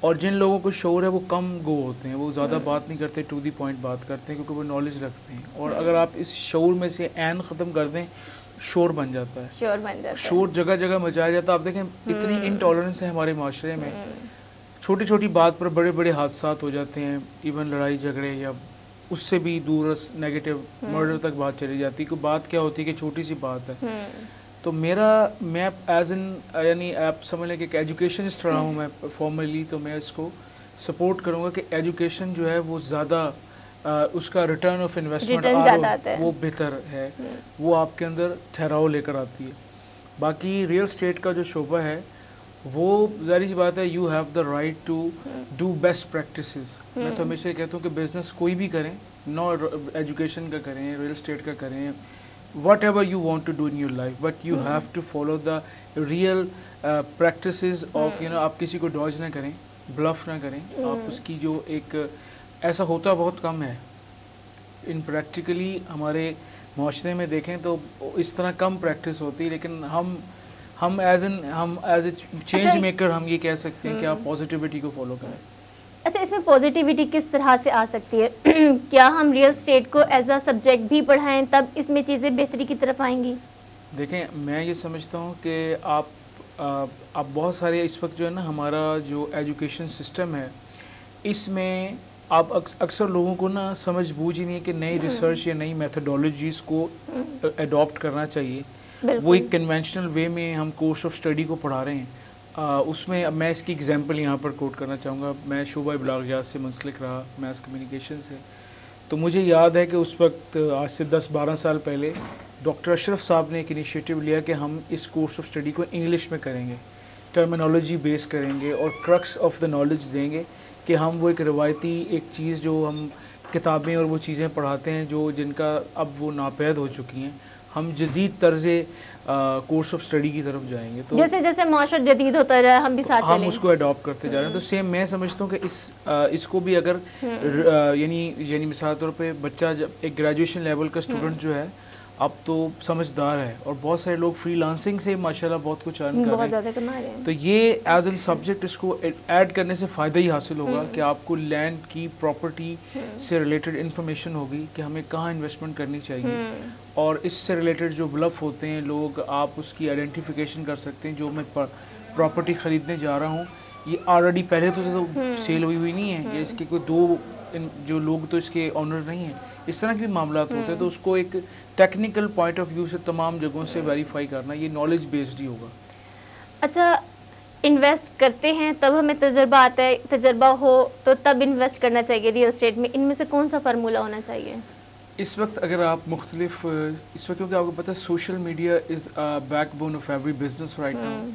اور جن لوگوں کو شعور ہے وہ کم گو ہوتے ہیں, وہ زیادہ بات نہیں کرتے, ٹو دی پوائنٹ بات کرتے ہیں کیونکہ وہ نالج رکھتے ہیں. اور اگر آپ اس شعور میں سے عین ختم کر دیں, شور بن جاتا ہے, شور جگہ جگہ مچایا جاتا ہے. آپ دیکھیں اتنی انٹالرنس ہے ہمارے معاشرے میں, چھوٹی چھوٹی بات پر بڑے بڑے حادثات ہو جاتے ہیں, ایون لڑائی جھگڑے یا اس سے بھی دور نیگیٹو مرڈر تک بات چلی جاتی ہے. کوئی بات کیا ہوتی ہے کہ چھوٹی سی بات ہے. تو میں ایز این یعنی آپ سمجھ لیں کہ ایک ایجوکیشنسٹ رہا ہوں میں فارملی, تو میں اس کو سپورٹ کروں گا کہ ایجوکیشن جو ہے وہ زیادہ اس کا ریٹرن آف انویسٹمنٹ وہ بہتر ہے, وہ آپ کے اندر ٹھہراؤ لے کر آتی ہے. باقی ریئل اسٹیٹ کا جو شعبہ ہے وہ ظاہر سی بات ہے, you have the right to do best practices. میں تو ہمیشہ کہتا ہوں کہ بزنس کوئی بھی کریں, نو ایجوکیشن کا کریں, ریئل اسٹیٹ کا کریں, whatever you want to do in your life, but you have to follow the real practices of آپ کسی کو ڈاج نہ کریں, بلف نہ کریں. آپ اس کی جو ایک ایسا ہوتا بہت کم ہے ان پریکٹیکلی ہمارے معاشرے میں دیکھیں تو اس طرح کم پریکٹس ہوتی ہے. لیکن ہم ایز اے چینج میکر ہم یہ کہہ سکتے ہیں کہ آپ پازیٹیوٹی کو فالو کریں. اچھا, اس میں پازیٹیوٹی کس طرح سے آ سکتی ہے؟ کیا ہم ریئل اسٹیٹ کو ایز اے سبجیکٹ بھی پڑھائیں تب اس میں چیزیں بہتری کی طرف آئیں گی؟ دیکھیں میں یہ سمجھتا ہوں کہ آپ بہت سارے اس وقت جو ہے نا ہمارا جو ایجوکیشن سسٹم ہے اس میں آپ اکثر لوگوں کو نا سمجھ بوجھ ہی نہیں ہے کہ نئی ریسرچ یا نئی میتھڈالوجیز کو اڈاپٹ کرنا چاہیے. وہ ایک کنونشنل وے میں ہم کورس آف اسٹڈی کو پڑھا رہے ہیں. اس میں میں اس کی اگزامپل یہاں پر کوٹ کرنا چاہوں گا. میں شعبہ ابلاغیات سے منسلک رہا, میس کمیونیکیشن سے, تو مجھے یاد ہے کہ اس وقت آج سے 10-12 سال پہلے ڈاکٹر اشرف صاحب نے ایک انیشیٹو لیا کہ ہم اس کورس آف اسٹڈی کو انگلش میں کریں گے, ٹرمینالوجی بیس کریں گے اور کرکس آف دا نالج دیں گے کہ ہم وہ ایک روایتی ایک چیز جو ہم کتابیں اور وہ چیزیں پڑھاتے ہیں جو جن کا اب وہ ناپید ہو چکی ہیں, ہم جدید طرز کورس آف اسٹڈی کی طرف جائیں گے. تو جیسے جیسے معاشرہ جدید ہوتا رہا ہم بھی ساتھ چلیں, ہم اس کو اڈاپٹ کرتے جا رہے ہیں. تو سیم میں سمجھتا ہوں کہ اس کو بھی اگر یعنی مثال طور پہ بچہ جب ایک گریجویشن لیول کا اسٹوڈنٹ جو ہے اب تو سمجھدار ہے اور بہت سارے لوگ فری لانسنگ سے ماشاءاللہ بہت کچھ ارن کر رہے ہیں, تو یہ ایز این سبجیکٹ اس کو ایڈ کرنے سے فائدہ ہی حاصل ہوگا کہ آپ کو لینڈ کی پراپرٹی سے ریلیٹڈ انفارمیشن ہوگی کہ ہمیں کہاں انویسٹمنٹ کرنی چاہیے, اور اس سے ریلیٹڈ جو بلف ہوتے ہیں لوگ آپ اس کی آئیڈینٹیفیکیشن کر سکتے ہیں. جو میں پراپرٹی خریدنے جا رہا ہوں یہ آلریڈی پہلے تو سیل ہوئی نہیں ہے, یا اس کے کوئی دو جو لوگ تو اس کے آنر نہیں ہیں, اس طرح کے بھی معاملات ہوتے ہیں. تو اس کو ایک ٹیکنیکل پوائنٹ آف ویو سے تمام جگہوں سے ویریفائی کرنا, یہ نالج بیسڈ ہی ہوگا. اچھا, انویسٹ کرتے ہیں تب ہمیں تجربہ آتا ہے, تجربہ ہو تو تب انویسٹ کرنا چاہیے ریئل اسٹیٹ میں, ان میں سے کون سا فارمولہ ہونا چاہیے؟ اس وقت اگر آپ مختلف اس وقت کیونکہ آپ کو پتہ ہے social media is back bone of every business right now,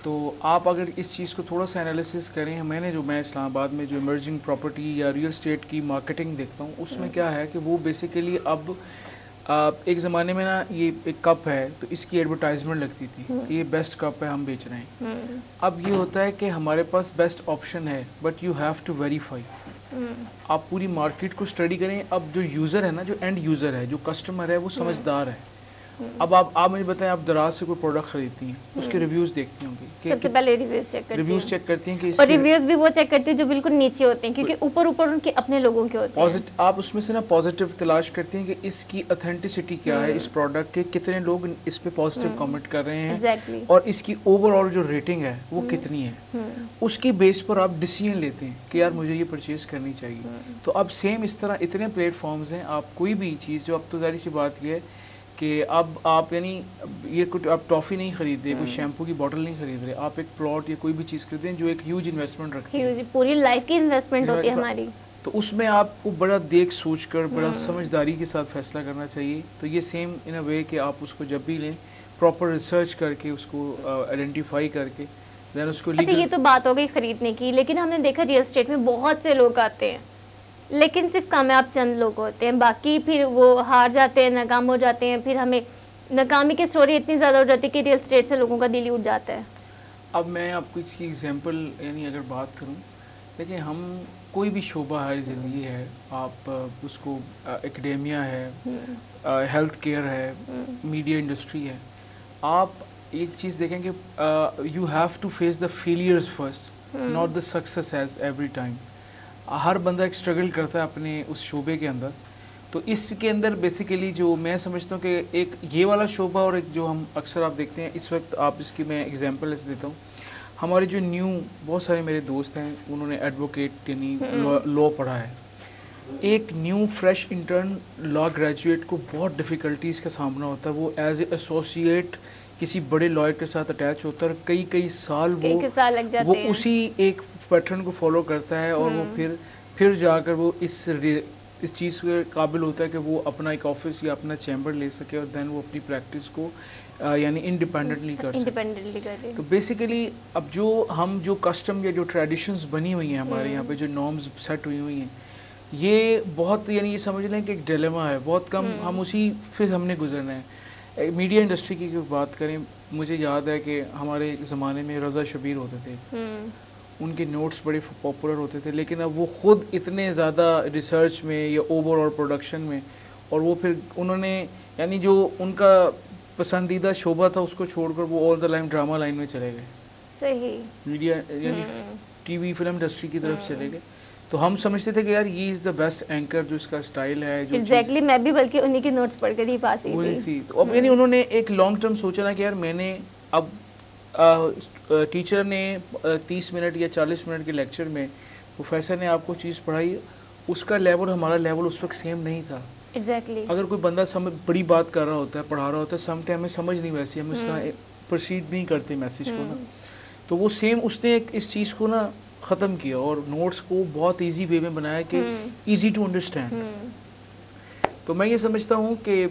تو آپ اگر اس چیز کو تھوڑا سا انالیسس کریں, میں اسلام آباد میں جو ایمرجنگ پراپرٹی یا ریئل اسٹیٹ کی مارکیٹنگ دیکھتا ہوں اس میں کیا ہے کہ وہ بیسیکلی اب ایک زمانے میں نا یہ ایک کپ ہے تو اس کی ایڈورٹائزمنٹ لگتی تھی کہ یہ بیسٹ کپ ہے ہم بیچ رہے ہیں. اب یہ ہوتا ہے کہ ہمارے پاس بیسٹ آپشن ہے but you have to verify. آپ پوری مارکیٹ کو اسٹڈی کریں. اب جو یوزر ہے نا, جو اینڈ یوزر ہے, جو کسٹمر ہے, وہ سمجھدار ہے. اب آپ مجھے بتائیں, آپ دراز سے کوئی پروڈکٹ خریدتی ہیں, اس کے ریویوز دیکھتی ہوں گی, سب سے پہلے ریویوز چیک کرتی ہیں کہ اور ریویوز بھی وہ چیک کرتی ہیں جو بالکل نیچے ہوتے ہیں کیونکہ اوپر ان کے اپنے لوگوں کے ہوتے ہیں. آپ اس میں سے نا پازیٹیو تلاش کرتی ہیں کہ اس کی اتھینٹسٹی کیا ہے, اس پروڈکٹ کے کتنے لوگ اس پہ پازیٹیو کامنٹ کر رہے ہیں, اور اس کی اوور آل جو ریٹنگ ہے وہ کتنی ہے. اس کی بیس پر آپ ڈیسیژن لیتے ہیں کہ یار مجھے یہ پرچیز کرنی چاہیے. تو اب سیم اس طرح اتنے پلیٹ فارمز ہیں, آپ کوئی بھی چیز جو اب تو ظاہر سی بات یہ ہے کہ اب آپ یعنی یہ کچھ آپ ٹافی نہیں خرید رہے, کوئی شیمپو کی بوٹل نہیں خرید رہے, آپ ایک پلاٹ یا کوئی بھی چیز خرید رہے ہیں جو ایک ہیوج انویسٹمنٹ رکھتی ہے, پوری لائف کی انویسٹمنٹ ہوتی ہے ہماری. تو اس میں آپ کو بڑا دیکھ سوچ کر بڑا سمجھداری کے ساتھ فیصلہ کرنا چاہیے. تو یہ سیم ان اے وے کہ آپ اس کو جب بھی لیں پراپر ریسرچ کر کے اس کو آئیڈینٹیفائی کر کے دین اس کو. اچھا, یہ تو بات ہو گئی خریدنے کی, لیکن ہم نے دیکھا ریئل اسٹیٹ میں بہت سے لوگ آتے ہیں لیکن صرف کامیاب چند لوگ ہوتے ہیں, باقی پھر وہ ہار جاتے ہیں, ناکام ہو جاتے ہیں. پھر ہمیں ناکامی کی سٹوری اتنی زیادہ ہو جاتی ہے کہ ریئل اسٹیٹ سے لوگوں کا دل ہی اٹھ جاتا ہے. اب میں آپ کو اس کی ایگزامپل یعنی اگر بات کروں, دیکھیں ہم کوئی بھی شعبہ ہے زندگی ہے, آپ اس کو اکیڈیمیا ہے, ہیلتھ کیئر ہے, میڈیا انڈسٹری ہے, آپ ایک چیز دیکھیں کہ you have to face the failures first. not the success as every time. ہر بندہ ایک اسٹرگل کرتا ہے اپنے اس شعبے کے اندر. تو اس کے اندر بیسیکلی جو میں سمجھتا ہوں کہ ایک یہ والا شعبہ اور ایک جو ہم اکثر آپ دیکھتے ہیں اس وقت, آپ اس کی میں ایگزامپل ایسے دیتا ہوں, ہمارے جو نیو بہت سارے میرے دوست ہیں انہوں نے ایڈوکیٹ یعنی لا پڑھا ہے. ایک نیو فریش انٹرن لا گریجویٹ کو بہت ڈیفیکلٹیز کا سامنا ہوتا ہے. وہ ایز اے ایسوسیٹ کسی بڑے لائر کے ساتھ اٹیچ ہوتا ہے اور کئی سال وہ اسی ایک پیٹرن کو فالو کرتا ہے, اور وہ پھر جا کر وہ اس چیز کے قابل ہوتا ہے کہ وہ اپنا ایک آفس یا اپنا چیمبر لے سکے, اور دین وہ اپنی پریکٹس کو یعنی انڈیپینڈنٹلی کر سکے. تو بیسیکلی اب جو کسٹم یا جو ٹریڈیشنز بنی ہوئی ہیں ہمارے یہاں پہ, جو نارمز سیٹ ہوئی ہیں, یہ بہت یعنی یہ سمجھ لیں کہ ایک ڈیلیما ہے. بہت کم ہم اسی پھر ہم نے گزرنا ہے. میڈیا انڈسٹری کی بات کریں, مجھے یاد ہے کہ ہمارے زمانے میں رضا شبیر ہوتے تھے, ان کے نوٹس بڑے پاپولر ہوتے تھے, لیکن اب وہ خود اتنے زیادہ ریسرچ میں یا اوور آل پروڈکشن میں, اور وہ پھر انہوں نے یعنی جو ان کا پسندیدہ شعبہ تھا اس کو چھوڑ کر وہ آل دا لائن ڈرامہ لائن میں چلے گئے. صحیح. میڈیا یعنی ٹی وی فلم انڈسٹری کی طرف چلے گئے. تو ہم سمجھتے تھے کہ یار یہ از دا بیسٹ اینکر, جو اس کا اسٹائل ہے. ایگزیکٹلی, میں بھی بلکہ انہی کے نوٹس پڑھ کر ہی پاس ہوئی تھی. اب یعنی انہوں نے ایک لانگ ٹرم سوچا نا کہ یار میں نے اب ٹیچر نے 30 منٹ یا 40 منٹ کے لیکچر میں پروفیسر نے آپ کو چیز پڑھائی, اس کا لیول ہمارا لیول اس وقت سیم نہیں تھا. اگر کوئی بندہ بڑی بات کر رہا ہوتا ہے, پڑھا رہا ہوتا ہے, سم ٹائم ہمیں سمجھ نہیں, ویسے ہم اس طرح پروسیڈ نہیں کرتے میسیج کو نا. تو وہ سیم اس نے اس چیز کو نا ختم کیا اور نوٹس کو بہت ایزی وے میں بنایا کہ ایزی ٹو انڈرسٹینڈ. تو میں یہ سمجھتا ہوں کہ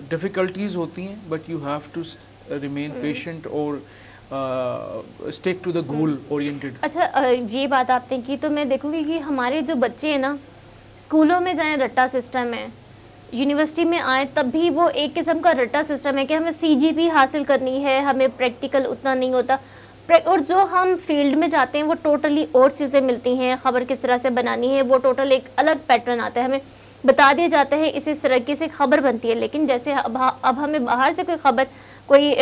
ڈیفیکلٹیز ہوتی ہیں, but you have to remain patient اور stick to the goal oriented. اچھا, یہ بات آپ نے کی تو میں دیکھوں گی کہ ہمارے جو بچے ہیں نا, اسکولوں میں جائیں رٹا سسٹم ہے, یونیورسٹی میں آئیں تب بھی وہ ایک قسم کا رٹا سسٹم ہے کہ ہمیں CGP حاصل کرنی ہے, ہمیں پریکٹیکل اتنا نہیں ہوتا, اور جو ہم فیلڈ میں جاتے ہیں وہ ٹوٹلی اور چیزیں ملتی ہیں. خبر کس طرح سے بنانی ہے وہ ٹوٹل ایک الگ پیٹرن آتا ہے, ہمیں بتا دیا جاتا ہے اسی طریقے سے خبر بنتی ہے. لیکن جیسے اب ہمیں باہر سے کوئی خبر, کوئی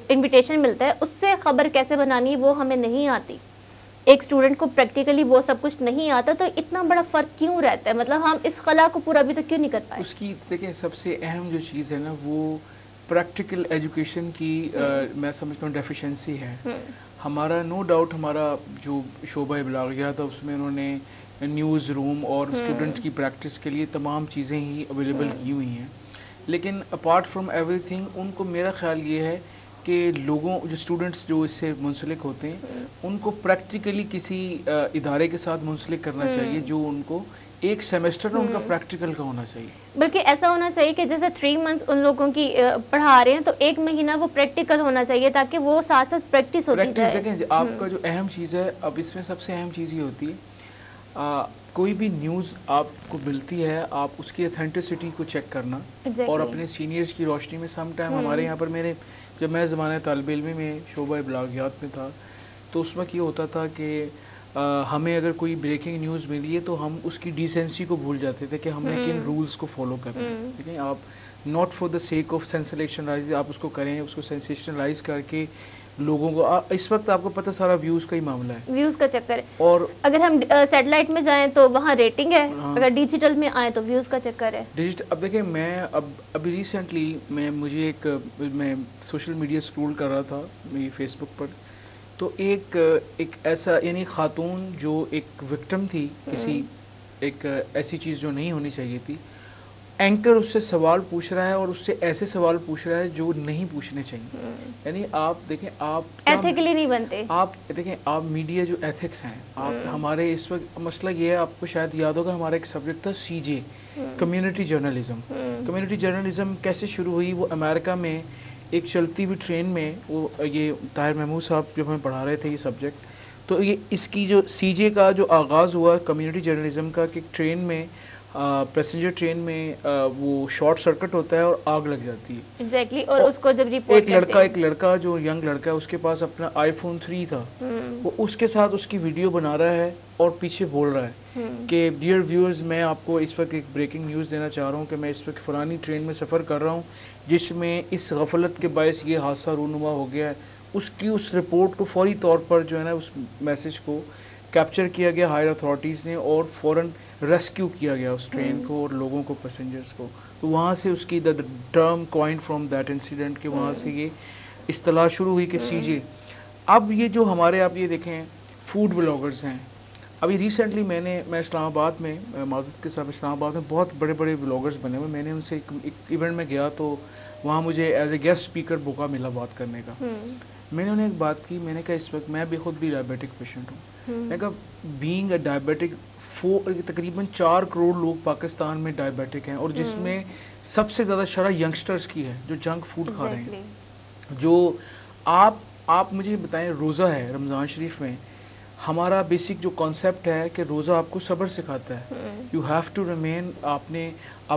انویٹیشن ملتا ہے, اس سے خبر کیسے بنانی ہے وہ ہمیں نہیں آتی. ایک اسٹوڈنٹ کو پریکٹیکلی وہ سب کچھ نہیں آتا, تو اتنا بڑا فرق کیوں رہتا ہے؟ مطلب ہم اس خلا کو پورا ابھی تک کیوں نہیں کر پائے؟ اس کی دیکھیں سب سے اہم جو چیز ہے نا, وہ پریکٹیکل ایجوکیشن کی میں سمجھتا ہوں ڈیفیشنسی ہے. ہمارا نو ڈاؤٹ ہمارا جو شعبہ ابلاغیات ہے اس میں انہوں نے نیوز روم اور اسٹوڈنٹ کی پریکٹس کے لیے تمام چیزیں ہی اویلیبل کی ہوئی ہیں, لیکن apart from every thing in کو میرا خیال یہ ہے کہ لوگوں جو اسٹوڈنٹس جو اس سے منسلک ہوتے ہیں ان کو پریکٹیکلی کسی ادارے کے ساتھ منسلک کرنا چاہیے, جو ان کو ایک سیمسٹر ان کا پریکٹیکل کا ہونا چاہیے. بلکہ ایسا ہونا چاہیے کہ جیسے 3 منتھس ان لوگوں کی پڑھا رہے ہیں تو 1 مہینہ وہ پریکٹیکل ہونا چاہیے, تاکہ وہ ساتھ ساتھ پریکٹس ہوتی جائے. دیکھیں آپ کا جو اہم چیز ہے, اب اس میں سب سے اہم چیز یہ ہوتی ہے, کوئی بھی نیوز آپ کو ملتی ہے آپ اس کی اتھینٹسٹی کو چیک کرنا, اور اپنے سینئرز کی روشنی میں. سم ٹائم ہمارے یہاں پر جب میں زمانہ طالب علمی میں شعبہ ابلاغیات میں تھا, تو اس وقت یہ ہوتا تھا کہ ہمیں اگر کوئی بریکنگ نیوز ملی ہے تو ہم اس کی ڈیسنسی کو بھول جاتے تھے کہ ہم نے کن رولز کو فالو کرنا ہے. ٹھیک ہے, آپ not for the sake of sensationalise آپ اس کو کریں, اس کو سینسیشنلائز کر کے لوگوں کو. اس وقت آپ کو پتہ سارا ویوز کا ہی معاملہ ہے, ویوز کا چکر ہے. اور اگر ہم سیٹلائٹ میں جائیں تو وہاں ریٹنگ ہے, اگر ڈیجیٹل میں آئیں تو ویوز کا چکر ہے. اب دیکھیں میں ابھی ریسنٹلی میں سوشل میڈیا اسکرول کر رہا تھا میری فیس بک پر, تو ایک ایسا یعنی خاتون جو ایک وکٹم تھی کسی ایک ایسی چیز جو نہیں ہونی چاہیے تھی, اینکر اس سے سوال پوچھ رہا ہے اور اس سے ایسے سوال پوچھ رہا ہے جو نہیں پوچھنے چاہیے. یعنی آپ دیکھیں, آپ ایتھیکلی نہیں بنتے. آپ دیکھیں, آپ میڈیا جو ایتھکس ہیں, آپ ہمارے اس وقت مسئلہ یہ ہے, آپ کو شاید یاد ہوگا ہمارا ایک سبجیکٹ تھا CJ, community journalism. Community journalism کیسے شروع ہوئی؟ وہ امریکہ میں ایک چلتی ہوئی ٹرین میں, وہ یہ طاہر محمود صاحب جب ہمیں پڑھا رہے تھے یہ سبجیکٹ, تو یہ اس کی جو CJ کا جو آغاز ہوا کمیونٹی جرنلزم کا, کہ ٹرین میں پیسنجر ٹرین میں وہ شارٹ سرکٹ ہوتا ہے اور آگ لگ جاتی ہے. ایگزیکٹلی, اور اس کو جب رپورٹ ایک لڑکا جو ینگ لڑکا ہے, اس کے پاس اپنا iPhone 3 تھا, وہ اس کے ساتھ اس کی ویڈیو بنا رہا ہے اور پیچھے بول رہا ہے کہ ڈیئر ویورز, میں آپ کو اس وقت ایک بریکنگ نیوز دینا چاہ رہا ہوں کہ میں اس وقت فلانی ٹرین میں سفر کر رہا ہوں جس میں اس غفلت کے باعث یہ حادثہ رونما ہو گیا ہے. اس کی اس رپورٹ کو فوری طور پر جو ہے نا اس میسج کو کیپچر کیا گیا ہائر اتھارٹیز نے اور فوراً ریسکیو کیا گیا اس ٹرین کو اور لوگوں کو پیسنجرز کو. تو وہاں سے اس کی the term coined from that incident کہ وہاں سے یہ اصطلاح شروع ہوئی کہ سی جے. اب یہ جو ہمارے آپ یہ دیکھیں فوڈ بلاگرز ہیں, ابھی ریسنٹلی میں اسلام آباد میں معذرت کے ساتھ اسلام آباد میں بہت بڑے بڑے بلاگرز بنے ہوئے, میں نے ان سے ایک ایونٹ میں گیا تو وہاں مجھے ایز اے گیسٹ اسپیکر موقع ملا بات کرنے کا. میں نے انہیں ایک بات کی, میں نے کہا اس وقت میں بھی خود بھی ڈائبیٹک پیشنٹ ہوں. میں نے کہا بینگ اے ڈائبیٹک تقریباً 4 کروڑ لوگ پاکستان میں ڈائبیٹک ہیں اور جس میں سب سے زیادہ شرح ینگسٹرز کی ہے جو جنک فوڈ کھا رہے ہیں. جو آپ مجھے بتائیں, روزہ ہے رمضان شریف میں, ہمارا بیسک جو کانسیپٹ ہے کہ روزہ آپ کو صبر سکھاتا ہے. یو ہیو ٹو ریمین, آپ نے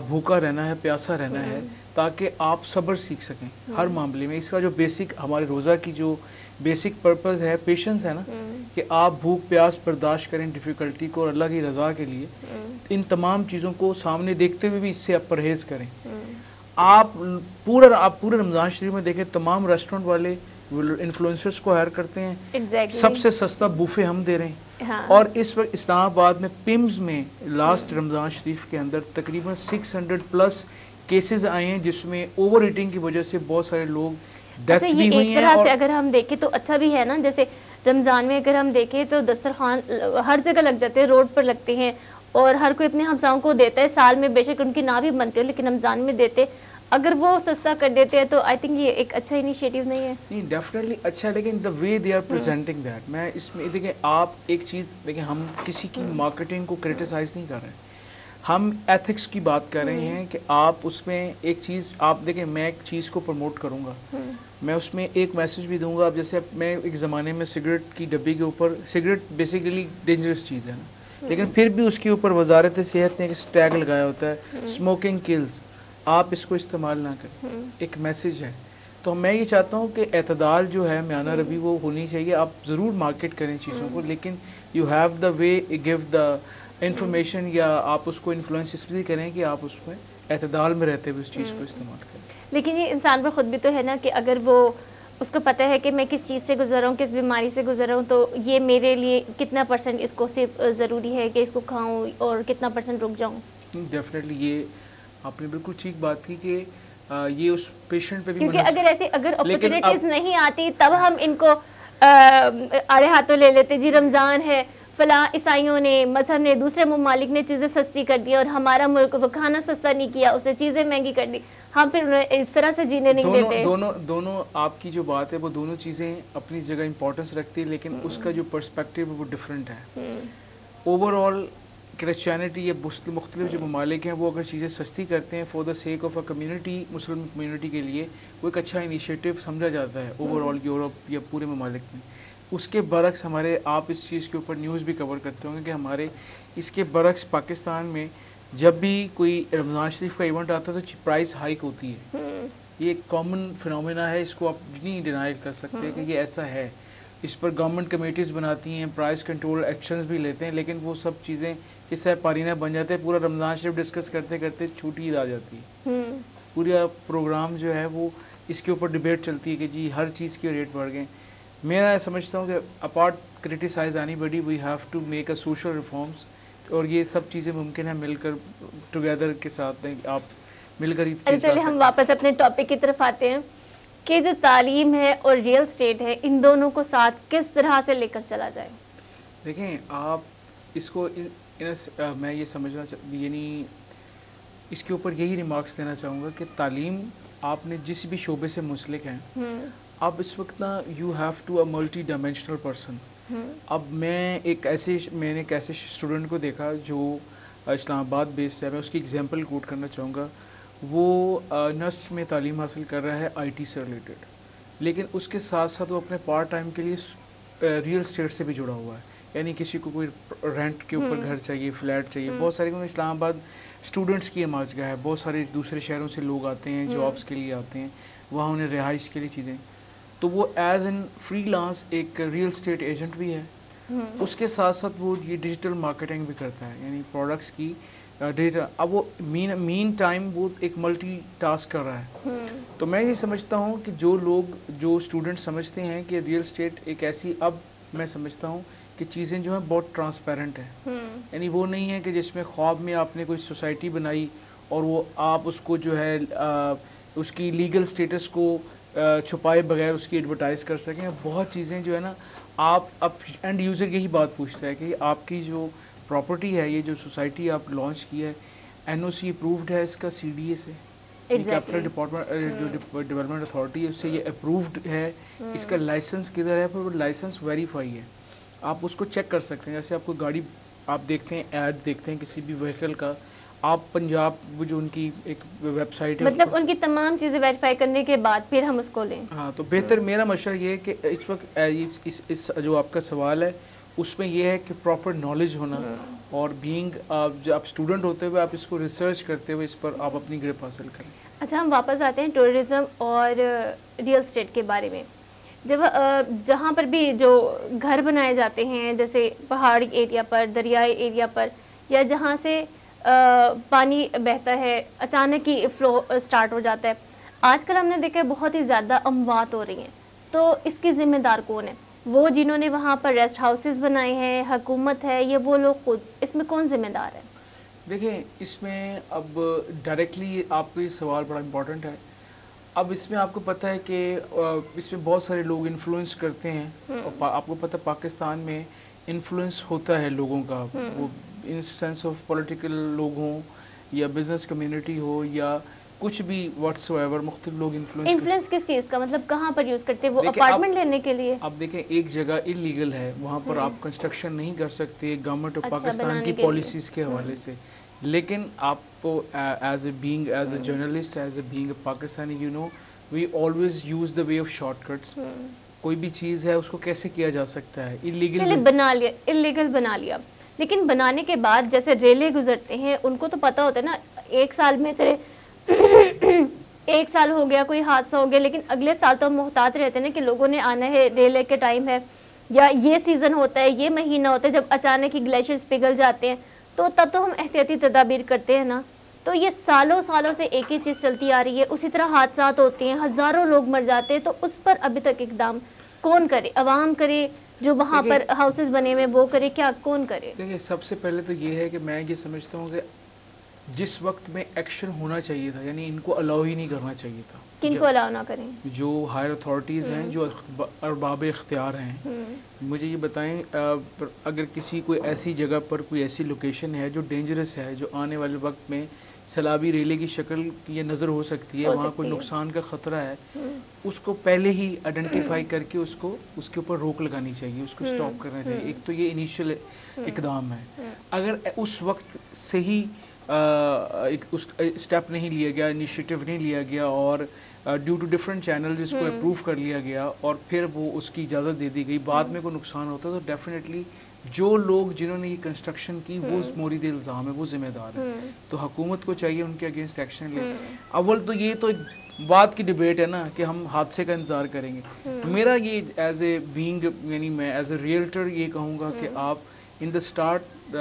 بھوکا رہنا ہے, پیاسا رہنا ہے تاکہ آپ صبر سیکھ سکیں ہر معاملے میں. اس کا جو بیسک ہمارے روزہ کی جو بیسک پرپز ہے پیشنس ہے نا, کہ آپ بھوک پیاس برداشت کریں ڈیفیکلٹی کو اور اللہ کی رضا کے لیے. ان تمام چیزوں کو سامنے دیکھتے ہوئے بھی اس سے آپ پرہیز کریں. آپ پورے رمضان شریف میں دیکھیں تمام ریسٹورنٹ والے انفلوئنسرز کو ہائر کرتے ہیں, سب سے سستا بوفے ہم دے رہے ہیں. اور اس وقت اسلام آباد میں پمز میں لاسٹ رمضان شریف کے اندر تقریباً 600+ کیسز آئے ہیں جس میں اوور ایٹنگ کی وجہ سے بہت سارے لوگ ڈیتھ بھی ہوئی ہیں. ایک طرح سے اگر ہم دیکھیں تو اچھا بھی ہے نا, جیسے رمضان میں اگر ہم دیکھیں تو دسترخوان ہر جگہ لگ جاتے ہیں, روڈ پر لگتے ہیں اور ہر کوئی اپنے ہمساؤں کو دیتا ہے. سال میں بے شک ان کی نہ بھی بنتے ہو لیکن رمضان میں دیتے. اگر وہ سستا کر دیتے ہیں تو آئی تھنک یہ ایک اچھا انیشیٹو نہیں ہے. نہیں ڈیفینیٹلی اچھا ہے, لیکن دا وے دے آر پریزنٹنگ دیٹ, میں اس میں دیکھیں آپ ایک چیز دیکھیں, ہم کسی کی مارکیٹنگ کو کرٹیسائز نہیں کر رہے ہیں, ہم ایتھکس کی بات کر رہے ہیں کہ آپ اس میں ایک چیز آپ دیکھیں, میں ایک چیز کو پروموٹ کروں گا, میں اس میں ایک میسج بھی دوں گا. اب جیسے میں ایک زمانے میں سگریٹ کی ڈبی کے اوپر, سگریٹ بیسیکلی ڈینجرس چیز ہے نا, لیکن پھر بھی اس کے اوپر وزارت صحت نے ایک ٹیگ لگایا ہوتا ہے, اسموکنگ کلز, آپ اس کو استعمال نہ کریں, ایک میسج ہے. تو میں یہ چاہتا ہوں کہ اعتدال جو ہے میانہ روی وہ ہونی چاہیے. آپ ضرور مارکیٹ کریں چیزوں کو, لیکن you have the way give the information, یا آپ اس کو انفلوئنس اس لیے کریں کہ آپ اس میں اعتدال میں رہتے ہوئے اس چیز کو استعمال کریں. لیکن یہ انسان پر خود بھی تو ہے نا کہ اگر وہ اس کو پتہ ہے کہ میں کس چیز سے گزر رہا ہوں, کس بیماری سے گزر رہا ہوں, تو یہ میرے لیے کتنا پرسنٹ اس کو صرف ضروری ہے کہ اس کو کھاؤں اور کتنا پرسنٹ رک جاؤں. ڈیفینیٹلی یہ آپ نے بالکل ٹھیک بات کی کہ یہ اس پیشنٹ پہ بھی, کیونکہ اگر اپرچونیٹیز نہیں آتی تب ہم ان کو آڑے ہاتھوں لے لیتے. جی رمضان ہے, فلاں عیسائیوں نے مذہب نے دوسرے ممالک نے چیزیں سستی کر دی اور ہمارا ملک وہ کھانا سستا نہیں کیا, اسے چیزیں مہنگی کر دی, ہم پھر انہیں اس طرح سے جینے نہیں دیتے. دونوں آپ کی جو بات ہے وہ دونوں چیزیں اپنی جگہ امپورٹنس رکھتی ہے, لیکن اس کا جو پرسپیکٹیو ہے وہ ڈفرینٹ ہے. اوور آل کرسچینٹی یا مختلف جو ممالک ہیں وہ اگر چیزیں سستی کرتے ہیں for the sake of a community, Muslim community کے لیے وہ ایک اچھا انیشیٹو سمجھا جاتا ہے اوور آل یورپ یا پورے ممالک میں. اس کے برعکس ہمارے, آپ اس چیز کے اوپر نیوز بھی کور کرتے ہوں گے کہ ہمارے اس کے برعکس پاکستان میں جب بھی کوئی رمضان شریف کا ایونٹ آتا ہے تو پرائس ہائک ہوتی ہے. یہ ایک کامن فنومینا ہے, اس کو آپ نہیں ڈینائی کر سکتے کہ یہ ایسا ہے. اس پر گورنمنٹ کمیٹیز بناتی ہیں, پرائس کنٹرول ایکشنز بھی لیتے ہیں, لیکن وہ سب چیزیں اس سے پارینہ بن جاتے ہیں. پورا رمضان شریف ڈسکس کرتے کرتے چھوٹی عید آ جاتی ہے. پورا پروگرام جو ہے وہ اس کے اوپر ڈبیٹ چلتی ہے کہ جی ہر چیز کے ریٹ بڑھ گئے. میں سمجھتا ہوں کہ apart criticise anybody we have to make a social reforms, اور یہ سب چیزیں ممکن ہے مل کر ٹوگیدر کے ساتھ آپ مل کر ہی. چلے ہم واپس اپنے ٹاپک کی طرف آتے ہیں کہ جو تعلیم ہے اور ریئل اسٹیٹ ہے, ان دونوں کو ساتھ کس طرح سے لے کر چلا جائے. دیکھیں آپ اس کو میں یہ سمجھنا یعنی اس کے اوپر یہی ریمارکس دینا چاہوں گا کہ تعلیم آپ نے جس بھی شعبے سے منسلک ہیں, اب اس وقت نا you have to a multidimensional person. اب میں نے ایک ایسے اسٹوڈنٹ کو دیکھا جو اسلام آباد بیسڈ ہے, میں اس کی ایگزامپل کوٹ کرنا چاہوں گا. وہ نرس میں تعلیم حاصل کر رہا ہے آئی ٹی سے ریلیٹڈ, لیکن اس کے ساتھ ساتھ وہ اپنے پارٹ ٹائم کے لیے ریئل اسٹیٹ سے بھی جڑا ہوا ہے. یعنی کسی کو کوئی رینٹ کے اوپر گھر چاہیے, فلیٹ چاہیے, بہت سارے, کیونکہ اسلام آباد اسٹوڈنٹس کی آماج گاہ ہے, بہت سارے دوسرے شہروں سے لوگ آتے ہیں, جابس کے لیے آتے ہیں, وہاں انہیں رہائش کے لیے چیزیں. تو وہ ایز این فری لانس ایک ریئل اسٹیٹ ایجنٹ بھی ہے. اس کے ساتھ ساتھ وہ یہ ڈیجیٹل مارکیٹنگ بھی کرتا ہے, یعنی پروڈکٹس کی ڈیٹا. اب وہ مین ٹائم وہ ایک ملٹی ٹاسک کر رہا ہے. تو میں یہ سمجھتا ہوں کہ جو اسٹوڈنٹ سمجھتے ہیں کہ ریئل اسٹیٹ ایک ایسی، اب میں سمجھتا ہوں کہ چیزیں جو ہیں بہت ٹرانسپیرنٹ ہیں. یعنی وہ نہیں ہے کہ جس میں خواب میں آپ نے کوئی سوسائٹی بنائی اور وہ آپ اس کو جو ہے اس کی لیگل اسٹیٹس کو چھپائے بغیر اس کی ایڈورٹائز کر سکیں. بہت چیزیں جو ہے نا، آپ اب اینڈ یوزر یہی بات پوچھتا ہے کہ آپ کی جو پراپرٹی ہے، یہ جو سوسائٹی آپ لانچ کی ہے، این او سی اپرووڈ ہے اس کا سی ڈی اے سے، کیپٹل ڈیولپمنٹ اتھارٹی ہے، اس سے یہ اپرووڈ ہے. اس کا لائسنس کدھر ہے؟ پھر وہ لائسنس ویریفائی ہے، آپ اس کو چیک کر سکتے ہیں. جیسے آپ کو گاڑی آپ دیکھتے ہیں، ایڈ دیکھتے ہیں کسی بھی وہیکل کا، آپ پنجاب وہ جو ان کی ایک ویب سائٹ ہے، مطلب ان کی تمام چیزیں ویریفائی کرنے کے بعد پھر ہم اس کو لیں. ہاں، تو بہتر میرا مشورہ یہ ہے کہ اس وقت اس جو آپ کا سوال ہے اس میں یہ ہے کہ پراپر نالج ہونا، اور بینگ جب آپ اسٹوڈنٹ ہوتے ہوئے آپ اس کو ریسرچ کرتے ہوئے اس پر آپ اپنی گرپ حاصل کریں. اچھا، ہم واپس آتے ہیں ٹورزم اور ریئل اسٹیٹ کے بارے میں. جب جہاں پر بھی جو گھر بنائے جاتے ہیں، جیسے پہاڑی ایریا پر، دریائی ایریا پر، یا جہاں سے پانی بہتا ہے، اچانک ہی فلو سٹارٹ ہو جاتا ہے، آج کل ہم نے دیکھا بہت ہی زیادہ اموات ہو رہی ہیں. تو اس کی ذمہ دار کون ہے؟ وہ جنہوں نے وہاں پر ریسٹ ہاؤسز بنائے ہیں، حکومت ہے، یا وہ لوگ خود؟ اس میں کون ذمہ دار ہے؟ دیکھیں، اس میں اب ڈائریکٹلی آپ کو یہ سوال بڑا امپورٹنٹ ہے. اب اس میں آپ کو پتہ ہے کہ اس میں بہت سارے لوگ انفلوئنس کرتے ہیں، اور آپ کو پتہ پاکستان میں انفلوئنس ہوتا ہے لوگوں کا، وہ ان سینس آف پولیٹیکل لوگ ہوں یا بزنس کمیونٹی ہو یا کچھ بھی واٹس ایور، مختلف لوگ انفلوئنس کس چیز کا مطلب کہاں پر یوز کرتے ہیں؟ وہ اپارٹمنٹ لینے کے لیے. اب دیکھیں، ایک جگہ انلیگل ہے، وہاں پر آپ کنسٹرکشن نہیں کر سکتے گورنمنٹ آف پاکستان کی پالیسیز کے حوالے سے. لیکن آپ کو as a journalist, as a being a Pakistani, you know we always use the way of shortcuts. کوئی بھی چیز ہے اس کو کیسے کیا جا سکتا ہے، انلیگل بنا لیا، لیکن بنانے کے بعد جیسے ریلے گزرتے ہیں، ان کو تو پتہ ہوتا ہے نا، ایک سال میں چلے ایک سال ہو گیا، کوئی حادثہ ہو گیا، لیکن اگلے سال تو ہم محتاط رہتے ہیں نا کہ لوگوں نے آنا ہے، ریلے کے ٹائم ہے، یا یہ سیزن ہوتا ہے، یہ مہینہ ہوتا ہے جب اچانک ہی گلیشیئرز پگھل جاتے ہیں، تو تب تو ہم احتیاطی تدابیر کرتے ہیں نا. تو یہ سالوں سے ایک ہی چیز چلتی آ رہی ہے. اسی طرح حادثات ہوتے ہیں، ہزاروں لوگ مر جاتے ہیں، تو اس پر ابھی تک اقدام کون کرے؟ عوام کرے، جو وہاں پر ہاؤسز بنے ہوئے وہ کرے، کیا کون کرے؟ دیکھیں، سب سے پہلے تو یہ ہے کہ میں یہ سمجھتا ہوں کہ جس وقت میں ایکشن ہونا چاہیے تھا، یعنی ان کو الاؤ ہی نہیں کرنا چاہیے تھا. کن کو الاؤ نہ کریں؟ جو ہائر اتھارٹیز ہیں، جو ارباب اختیار ہیں. مجھے یہ بتائیں، اگر کسی کوئی ایسی جگہ پر کوئی ایسی لوکیشن ہے جو ڈینجرس ہے، جو آنے والے وقت میں سیلابی ریلے کی شکل یہ نظر ہو سکتی ہے، وہاں کوئی نقصان کا خطرہ ہے، اس کو پہلے ہی آئیڈینٹیفائی کر کے اس کے اوپر روک لگانی چاہیے، اس کو سٹاپ کرنا چاہیے. ایک تو یہ انیشیل اقدام ہے. اگر اس وقت سے ہی اسٹیپ نہیں لیا گیا، انیشیٹو نہیں لیا گیا، اور ڈیو ٹو ڈفرینٹ چینل اس کو اپروو کر لیا گیا، اور پھر وہ اس کی اجازت دے دی گئی، بعد میں کوئی نقصان ہوتا تو ڈیفینیٹلی جو لوگ جنہوں نے یہ کنسٹرکشن کی وہ مورد الزام ہے، وہ ذمہ دار ہے. تو حکومت کو چاہیے ان کے اگینسٹ ایکشن لے. اول تو یہ تو بات کی ڈبیٹ ہے نا کہ ہم حادثے کا انتظار کریں گے. میرا یہ ایز اے بینگ، یعنی میں ایز اے ریئلٹر یہ کہوں گا کہ آپ in the start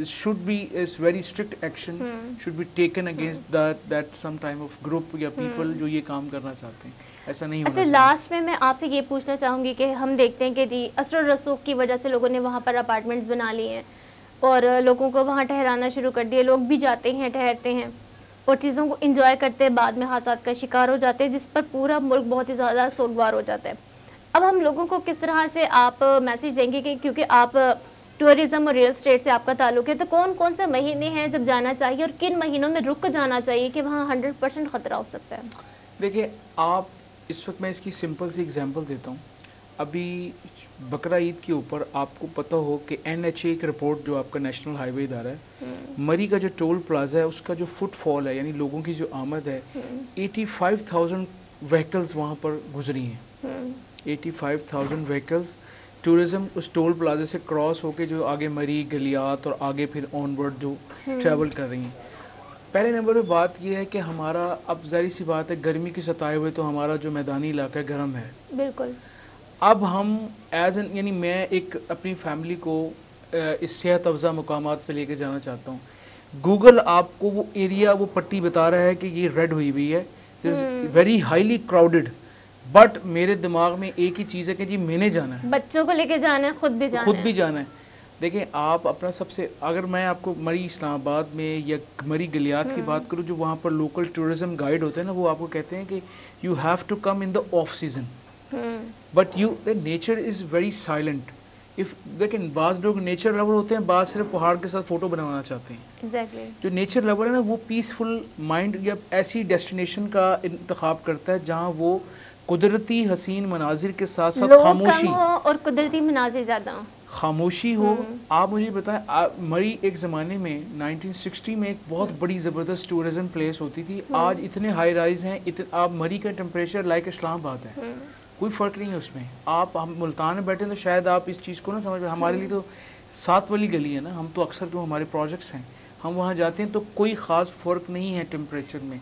should be is very strict action should be taken against that some time of group یا people جو یہ کام کرنا چاہتے ہیں. ایسا نہیں ہونا چاہیے. لاسٹ میں آپ سے یہ پوچھنا چاہوں گی کہ ہم دیکھتے ہیں کہ جی اثر و رسوخ کی وجہ سے لوگوں نے وہاں پر اپارٹمنٹس بنا لیے ہیں اور لوگوں کو وہاں ٹھہرانا شروع کر دیا. لوگ بھی جاتے ہیں، ٹھہرتے ہیں اور چیزوں کو انجوائے کرتے ہیں، بعد میں حادثات کا شکار ہو جاتے ہیں، جس پر پورا ملک بہت ہی زیادہ سوگوار ہو جاتا ہے. اب ہم لوگوں کو کس طرح سے آپ میسیج دیں گے کہ کیونکہ آپ ٹورزم اور ریئل اسٹیٹ سے آپ کا تعلق ہے، تو کون سے مہینے ہیں جب جانا چاہیے اور کن مہینوں میں رک جانا چاہیے کہ وہاں 100% خطرہ ہو سکتا ہے؟ دیکھیں، آپ اس وقت میں اس کی سمپل سی ایگزامپل دیتا ہوں. ابھی بقرہ عید کے اوپر آپ کو پتہ ہو کہ NHA ایک رپورٹ جو آپ کا نیشنل ہائی وے ادارہ ہے، مری کا جو ٹول پلازا ہے اس کا جو فٹ فال ہے، یعنی لوگوں کی جو آمد ہے، 85,000 وہیکلز وہاں پر گزری ہیں. 85,000 وہیکلز ٹورزم اس ٹول پلازے سے کراس ہو کے جو آگے مری، گلیات اور آگے پھر آن ورڈ جو ٹریول کر رہی ہیں. پہلے نمبر پہ بات یہ ہے کہ ہمارا اب ظاہر سی بات ہے گرمی کے ستائے ہوئے تو ہمارا جو میدانی علاقہ گرم ہے. بالکل. اب ہم یعنی میں ایک اپنی فیملی کو اس صحت افزا مقامات پہ لے کے جانا چاہتا ہوں. گوگل آپ کو وہ ایریا وہ پٹی بتا رہا ہے کہ یہ ریڈ ہوئی ہوئی ہے, ویری ہائیلی کراؤڈڈ, بٹ میرے دماغ میں ایک ہی چیز ہے کہ جی میں نے جانا ہے, بچوں کو لے کے جانا ہے, خود بھی جانا ہے. دیکھیں آپ اپنا سب سے, اگر میں آپ کو مری اسلام آباد میں یا مری گلیات کی بات کروں, جو وہاں پر لوکل ٹورزم گائیڈ ہوتے ہیں نا, وہ آپ کو کہتے ہیں کہ you have to come in the off season, but the nature is very silent. دیکھیں بعض لوگ نیچر لور ہوتے ہیں, بعض صرف پہاڑ کے ساتھ فوٹو بنوانا چاہتے ہیں. جو نیچر لور ہے نا, وہ پیسفل مائنڈ یا ایسی ڈیسٹینیشن کا انتخاب کرتا ہے جہاں وہ قدرتی حسین مناظر کے ساتھ ساتھ خاموشی اور قدرتی مناظر زیادہ خاموشی ہو. آپ مجھے بتائیں, مری ایک زمانے میں 1960 میں ایک بہت بڑی زبردست ٹورزم پلیس ہوتی تھی. آج اتنے ہائی رائز ہیں, آپ مری کا ٹیمپریچر لائک اسلام آباد ہے, کوئی فرق نہیں ہے اس میں. آپ ہم ملتان میں بیٹھے تو شاید آپ اس چیز کو نہ سمجھ, ہمارے لیے تو 7 والی گلی ہے نا, ہم تو اکثر جو ہمارے پروجیکٹس ہیں ہم وہاں جاتے ہیں تو کوئی خاص فرق نہیں ہے ٹیمپریچر میں.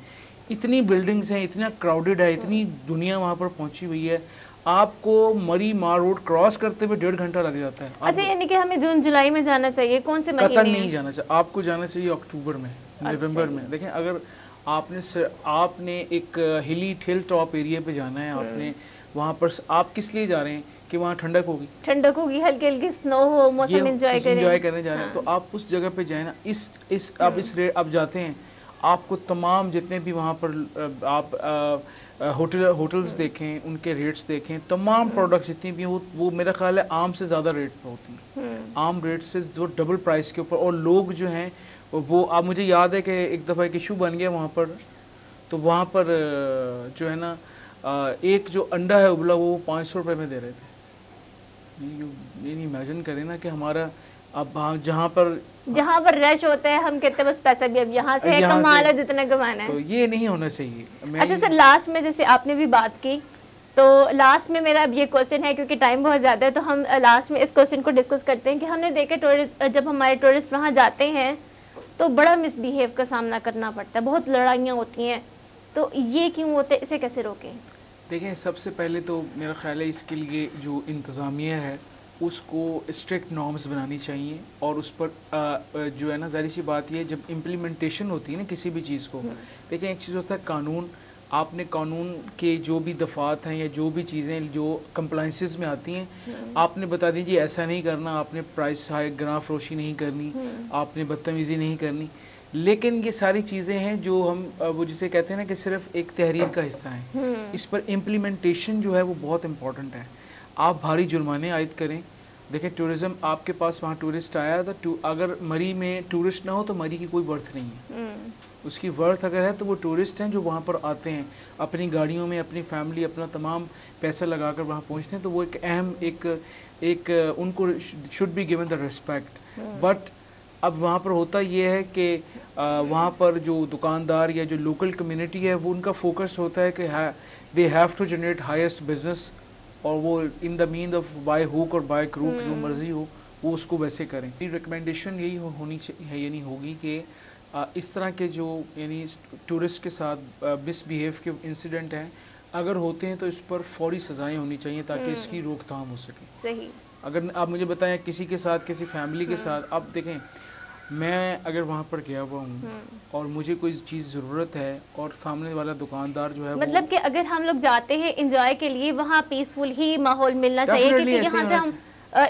اتنی بلڈنگز ہیں, اتنا کراؤڈڈ ہے, اتنی دنیا وہاں پر پہنچی ہوئی ہے. آپ کو مری مار روڈ کراس کرتے ہوئے 1.5 گھنٹہ لگ جاتا ہے. اچھا, یعنی کہ ہمیں جون جولائی میں جانا چاہیے, کون سے مہینے؟ قطعاً نہیں جانا چاہیے, آپ کو جانا چاہیے اکتوبر میں, نومبر میں. دیکھیں اگر آپ نے ایک ہل ٹاپ ایریا پہ جانا ہے, آپ نے وہاں پر, آپ کس لیے جا رہے ہیں کہ وہاں ٹھنڈک ہوگی, ہلکی ہلکی سنو ہو, موسم انجوائے کرنے جا رہے ہیں, تو آپ اس جگہ پہ جائیں نا. آپ جاتے ہیں, آپ کو تمام جتنے بھی وہاں پر آپ ہوٹلز دیکھیں, ان کے ریٹس دیکھیں, تمام پروڈکٹس جتنی بھی وہ میرا خیال ہے عام سے زیادہ ریٹ پہ ہوتی ہیں, عام ریٹ سے جو ڈبل پرائس کے اوپر. اور لوگ جو ہیں وہ, آپ مجھے یاد ہے کہ ایک دفعہ ایک ایشو بن گیا وہاں پر, تو وہاں پر جو ہے نا ایک جو انڈا ہے ابلا وہ 500 روپے میں دے رہے تھے. نہیں امیجن کریں نا کہ ہمارا اب جہاں پر رش ہوتا ہے, ہم کہتے ہیں بس پیسہ بھی اب یہاں سے کما لو جتنا کمانا ہے. تو یہ نہیں ہونا چاہیے. اچھا سر, لاسٹ میں جیسے آپ نے بھی بات کی, تو لاسٹ میں میرا اب یہ کوشچن ہے, کیونکہ ٹائم بہت زیادہ ہے, تو ہم لاسٹ میں اس کوشچن کو ڈسکس کرتے ہیں کہ ہم نے دیکھے جب ہمارے ٹورسٹ وہاں جاتے ہیں تو بڑا مس بیہیو کا سامنا کرنا پڑتا ہے, بہت لڑائیاں ہوتی ہیں, تو یہ کیوں ہوتا ہے, اسے کیسے روکیں؟ دیکھیں سب سے پہلے تو میرا خیال ہے اس کے لیے جو انتظامیہ ہے اس کو اسٹرکٹ نارمز بنانی چاہیے, اور اس پر جو ہے نا, ظاہر سی بات یہ ہے جب امپلیمنٹیشن ہوتی ہے نا کسی بھی چیز کو, دیکھیں ایک چیز ہوتا ہے قانون, آپ نے قانون کے جو بھی دفعات ہیں یا جو بھی چیزیں جو کمپلائنسز میں آتی ہیں, آپ نے بتا دیجیے ایسا نہیں کرنا, آپ نے پرائس ہائی گراں فروشی نہیں کرنی, آپ نے بدتمیزی نہیں کرنی. لیکن یہ ساری چیزیں ہیں جو ہم وہ جسے کہتے ہیں نا کہ صرف ایک تحریر کا حصہ ہیں, اس پر امپلیمنٹیشن جو ہے وہ بہت امپورٹنٹ ہے. آپ بھاری جرمانے عائد کریں. دیکھیں ٹورزم, آپ کے پاس وہاں ٹورسٹ آیا تو اگر مری میں ٹورسٹ نہ ہو تو مری کی کوئی ورتھ نہیں ہے. اس کی ورتھ اگر ہے تو وہ ٹورسٹ ہیں جو وہاں پر آتے ہیں اپنی گاڑیوں میں, اپنی فیملی, اپنا تمام پیسہ لگا کر وہاں پہنچتے ہیں, تو وہ ایک اہم ایک ان کو should be given the respect. But اب وہاں پر ہوتا یہ ہے کہ وہاں پر جو دکاندار یا جو لوکل کمیونٹی ہے وہ ان کا فوکس ہوتا ہے کہ they have to generate highest business, اور وہ ان دا مین آف بائی ہوک اور بائی کروک جو مرضی ہو وہ اس کو ویسے کریں. ریکمنڈیشن یہی ہونی ہے, یعنی ہوگی کہ اس طرح کے جو یعنی ٹورسٹ کے ساتھ مس بیہیو کے انسیڈنٹ ہیں اگر ہوتے ہیں تو اس پر فوری سزائیں ہونی چاہیے تاکہ اس کی روک تھام ہو سکے. صحیح. اگر آپ مجھے بتائیں کسی کے ساتھ, کسی فیملی کے ساتھ, آپ دیکھیں میں اگر وہاں پر گیا ہوا ہوں اور مجھے کوئی چیز ضرورت ہے اور سامنے والا دکاندار جو ہے, مطلب کہ اگر ہم لوگ جاتے ہیں انجوائے کے لیے, وہاں پیسفل ہی ماحول ملنا چاہیے, کیونکہ یہاں سے ہم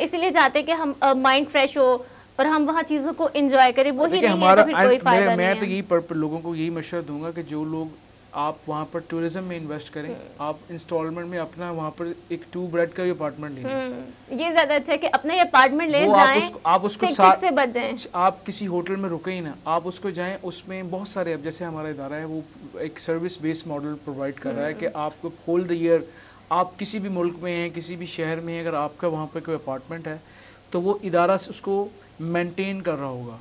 اس لیے جاتے ہیں کہ ہم مائنڈ فریش ہو اور ہم وہاں چیزوں کو انجوائے کریں, وہی نہیں ہے تو پھر کوئی فائدہ نہیں ہے. میں تو یہی لوگوں کو یہی مشورہ دوں گا کہ جو لوگ آپ وہاں پر ٹورزم میں انویسٹ کریں, آپ انسٹالمنٹ میں اپنا وہاں پر ایک 2 بیڈ کا اپارٹمنٹ لے لیں. یہ زیادہ اچھا ہے کہ اپنا یہ اپارٹمنٹ لے جائیں, آپ اس کو سے بچ جائیں. آپ کسی ہوٹل میں رکیں ہی نا, آپ اس کو جائیں, اس میں بہت سارے, اب جیسے ہمارا ادارہ ہے وہ ایک سروس بیس ماڈل پرووائڈ کر رہا ہے کہ آپ کو ہول دا ایئر, آپ کسی بھی ملک میں ہیں, کسی بھی شہر میں ہیں, اگر آپ کا وہاں پہ کوئی اپارٹمنٹ ہے تو وہ ادارہ اس کو مینٹین کر رہا ہوگا,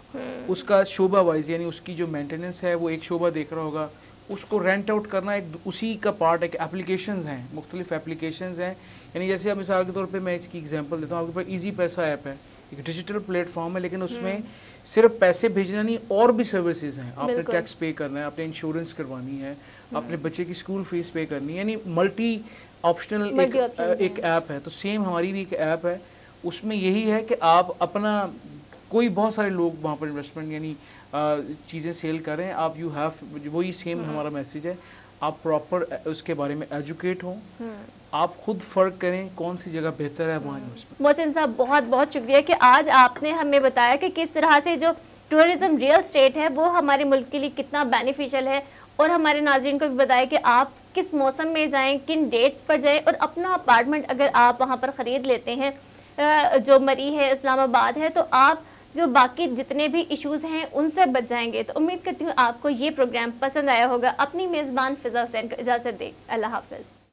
اس کا شعبہ وائز, یعنی اس کی جو مینٹیننس ہے وہ ایک شعبہ دیکھ رہا ہوگا, اس کو رینٹ آؤٹ کرنا ایک اسی کا پارٹ ہے. کہ اپلیکیشنز ہیں, مختلف اپلیکیشنز ہیں, یعنی جیسے اب مثال کے طور پہ میں اس کی ایگزامپل دیتا ہوں, آپ کے پاس ایزی پیسہ ایپ ہے, ایک ڈیجیٹل پلیٹ فارم ہے, لیکن اس میں صرف پیسے بھیجنا نہیں اور بھی سروسز ہیں. آپ نے ٹیکس پے کرنا ہے, آپ نے انشورنس کروانی ہے, اپنے بچے کی اسکول فیس پے کرنی ہے, یعنی ملٹی آپشنل ایک ایپ ہے. تو سیم ہماری بھی ایک ایپ ہے, اس میں یہی ہے کہ آپ اپنا کوئی بہت سارے لوگ وہاں پر انویسٹمنٹ یعنی چیزیں سیل کر رہے ہیں. آپ یو ہیو وہی سیم ہمارا میسیج ہے, آپ پراپر اس کے بارے میں ایجوکیٹ ہوں, آپ خود فرق کریں کون سی جگہ بہتر ہے وہاں انویسٹمنٹ. محسن صاحب بہت بہت شکریہ کہ آج آپ نے ہمیں بتایا کہ کس طرح سے جو ٹورزم ریئل اسٹیٹ ہے وہ ہمارے ملک کے لیے کتنا بینیفیشل ہے, اور ہمارے ناظرین کو بھی بتایا کہ آپ کس موسم میں جائیں, کن ڈیٹس پر جائیں, اور اپنا اپارٹمنٹ اگر آپ وہاں پر خرید لیتے ہیں جو مری ہے, اسلام آباد ہے, تو آپ جو باقی جتنے بھی ایشوز ہیں ان سے بچ جائیں گے. تو امید کرتی ہوں آپ کو یہ پروگرام پسند آیا ہوگا. اپنی میزبان فضا حسین کو اجازت دیں. اللہ حافظ.